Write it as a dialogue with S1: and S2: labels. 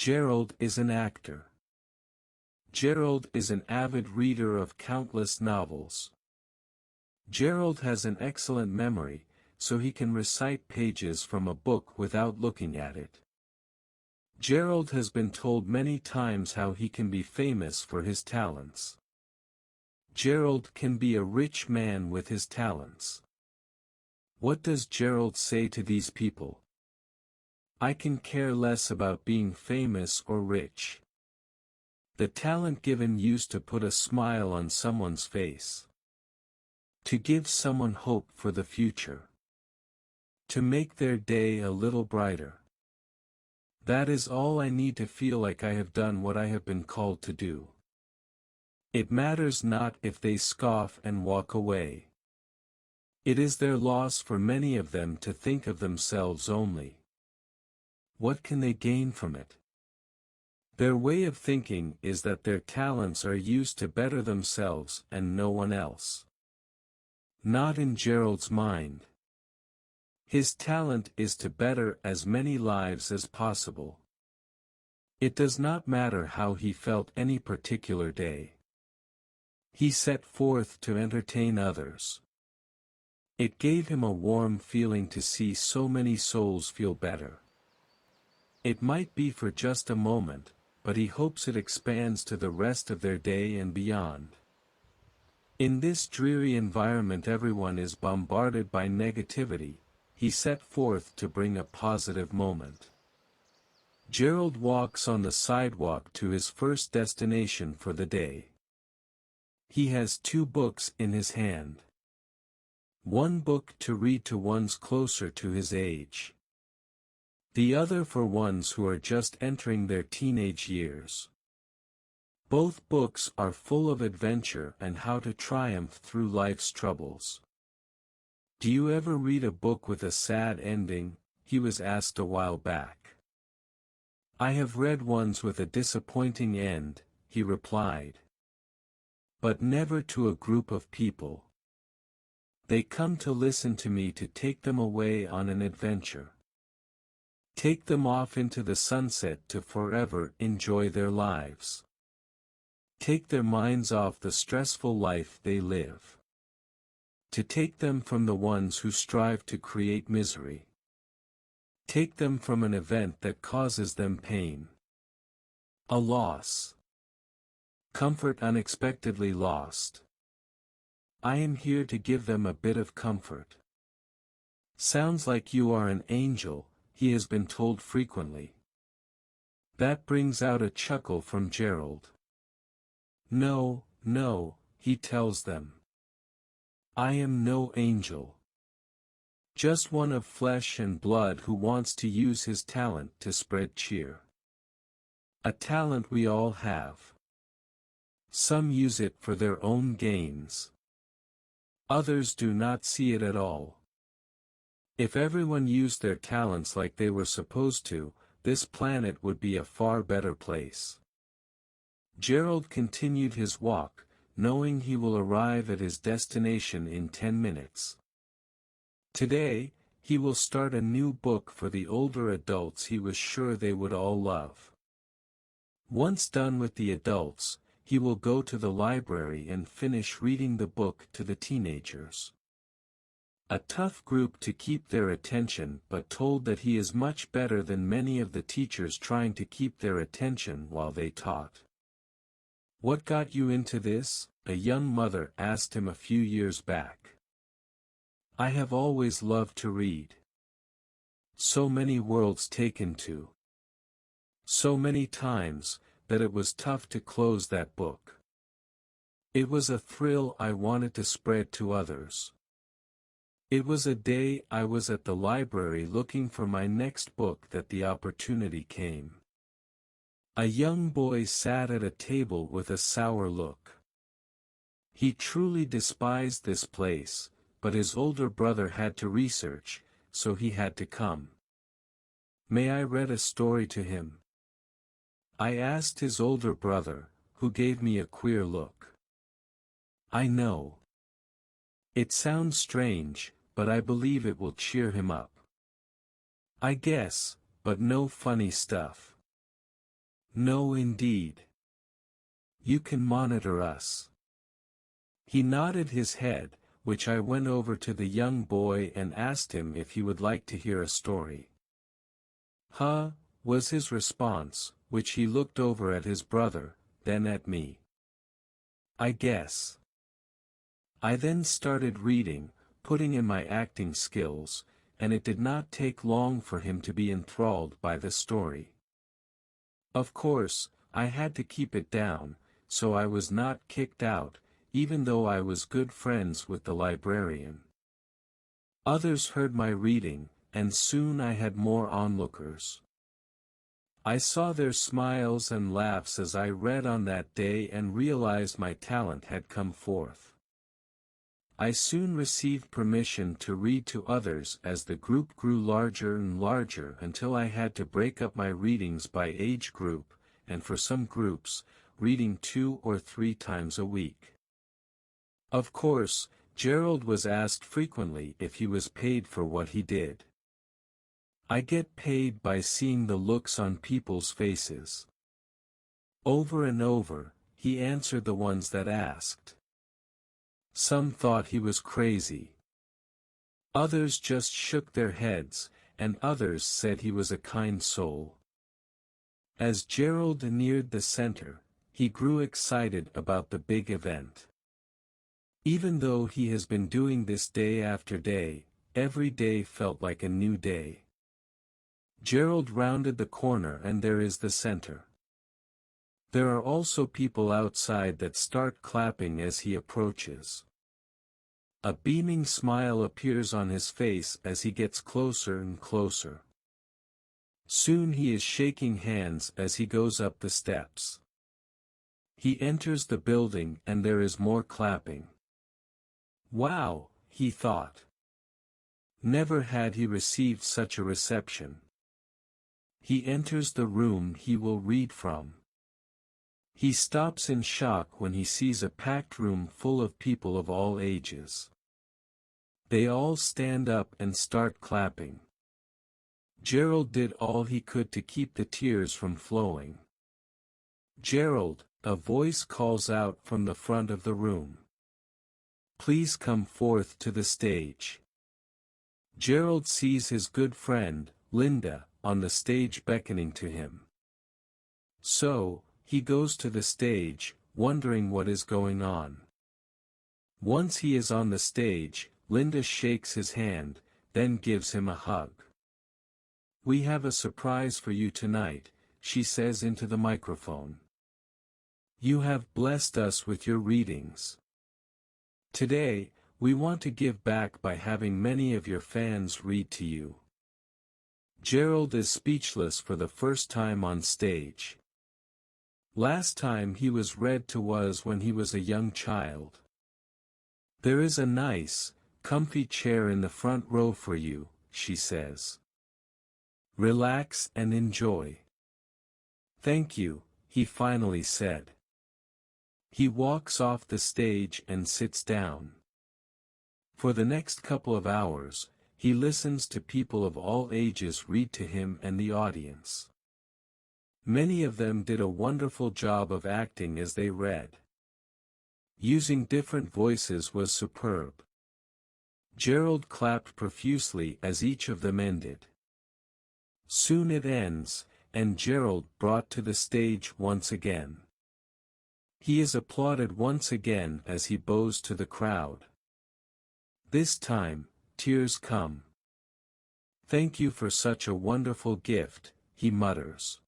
S1: Gerald is an actor. Gerald is an avid reader of countless novels. Gerald has an excellent memory, so he can recite pages from a book without looking at it. Gerald has been told many times how he can be famous for his talents. Gerald can be a rich man with his talents. What does Gerald say to these people? I can care less about being famous or rich. The talent given used to put a smile on someone's face. To give someone hope for the future. To make their day a little brighter. That is all I need to feel like I have done what I have been called to do. It matters not if they scoff and walk away. It is their loss for many of them to think of themselves only. What can they gain from it? Their way of thinking is that their talents are used to better themselves and no one else. Not in Gerald's mind. His talent is to better as many lives as possible. It does not matter how he felt any particular day. He set forth to entertain others. It gave him a warm feeling to see so many souls feel better. It might be for just a moment, but he hopes it expands to the rest of their day and beyond. In this dreary environment everyone is bombarded by negativity. He set forth to bring a positive moment. Gerald walks on the sidewalk to his first destination for the day. He has 2 books in his hand. One book to read to ones closer to his age. The other for ones who are just entering their teenage years. Both books are full of adventure and how to triumph through life's troubles. Do you ever read a book with a sad ending? He was asked a while back. I have read ones with a disappointing end, he replied. But never to a group of people. They come to listen to me to take them away on an adventure. Take them off into the sunset to forever enjoy their lives. Take their minds off the stressful life they live. To take them from the ones who strive to create misery. Take them from an event that causes them pain. A loss. Comfort unexpectedly lost. I am here to give them a bit of comfort. Sounds like you are an angel, he has been told frequently. That brings out a chuckle from Gerald. No, no, he tells them. I am no angel. Just one of flesh and blood who wants to use his talent to spread cheer. A talent we all have. Some use it for their own gains. Others do not see it at all. If everyone used their talents like they were supposed to, this planet would be a far better place. Gerald continued his walk, knowing he will arrive at his destination in 10 minutes. Today, he will start a new book for the older adults he was sure they would all love. Once done with the adults, he will go to the library and finish reading the book to the teenagers. A tough group to keep their attention, but told that he is much better than many of the teachers trying to keep their attention while they taught. What got you into this? A young mother asked him a few years back. I have always loved to read. So many worlds taken to. So many times, that it was tough to close that book. It was a thrill I wanted to spread to others. It was a day I was at the library looking for my next book that the opportunity came. A young boy sat at a table with a sour look. He truly despised this place, but his older brother had to research, so he had to come. May I read a story to him? I asked his older brother, who gave me a queer look. I know. It sounds strange, but I believe it will cheer him up. I guess, but no funny stuff. No indeed. You can monitor us. He nodded his head, which I went over to the young boy and asked him if he would like to hear a story. Huh, was his response, which he looked over at his brother, then at me. I guess. I then started reading, putting in my acting skills, and it did not take long for him to be enthralled by the story. Of course, I had to keep it down, so I was not kicked out, even though I was good friends with the librarian. Others heard my reading, and soon I had more onlookers. I saw their smiles and laughs as I read on that day and realized my talent had come forth. I soon received permission to read to others as the group grew larger and larger until I had to break up my readings by age group, and for some groups, reading 2 or 3 times a week. Of course, Gerald was asked frequently if he was paid for what he did. I get paid by seeing the looks on people's faces. Over and over, he answered the ones that asked. Some thought he was crazy. Others just shook their heads, and others said he was a kind soul. As Gerald neared the center, he grew excited about the big event. Even though he has been doing this day after day, every day felt like a new day. Gerald rounded the corner and there is the center. There are also people outside that start clapping as he approaches. A beaming smile appears on his face as he gets closer and closer. Soon he is shaking hands as he goes up the steps. He enters the building and there is more clapping. Wow, he thought. Never had he received such a reception. He enters the room he will read from. He stops in shock when he sees a packed room full of people of all ages. They all stand up and start clapping. Gerald did all he could to keep the tears from flowing. Gerald, a voice calls out from the front of the room. Please come forth to the stage. Gerald sees his good friend, Linda, on the stage beckoning to him. So, he goes to the stage, wondering what is going on. Once he is on the stage, Linda shakes his hand, then gives him a hug. We have a surprise for you tonight, she says into the microphone. You have blessed us with your readings. Today, we want to give back by having many of your fans read to you. Gerald is speechless for the first time on stage. Last time he was read to was when he was a young child. There is a nice, comfy chair in the front row for you, she says. Relax and enjoy. Thank you, he finally said. He walks off the stage and sits down. For the next couple of hours, he listens to people of all ages read to him and the audience. Many of them did a wonderful job of acting as they read. Using different voices was superb. Gerald clapped profusely as each of them ended. Soon it ends, and Gerald brought to the stage once again. He is applauded once again as he bows to the crowd. This time, tears come. Thank you for such a wonderful gift, he mutters.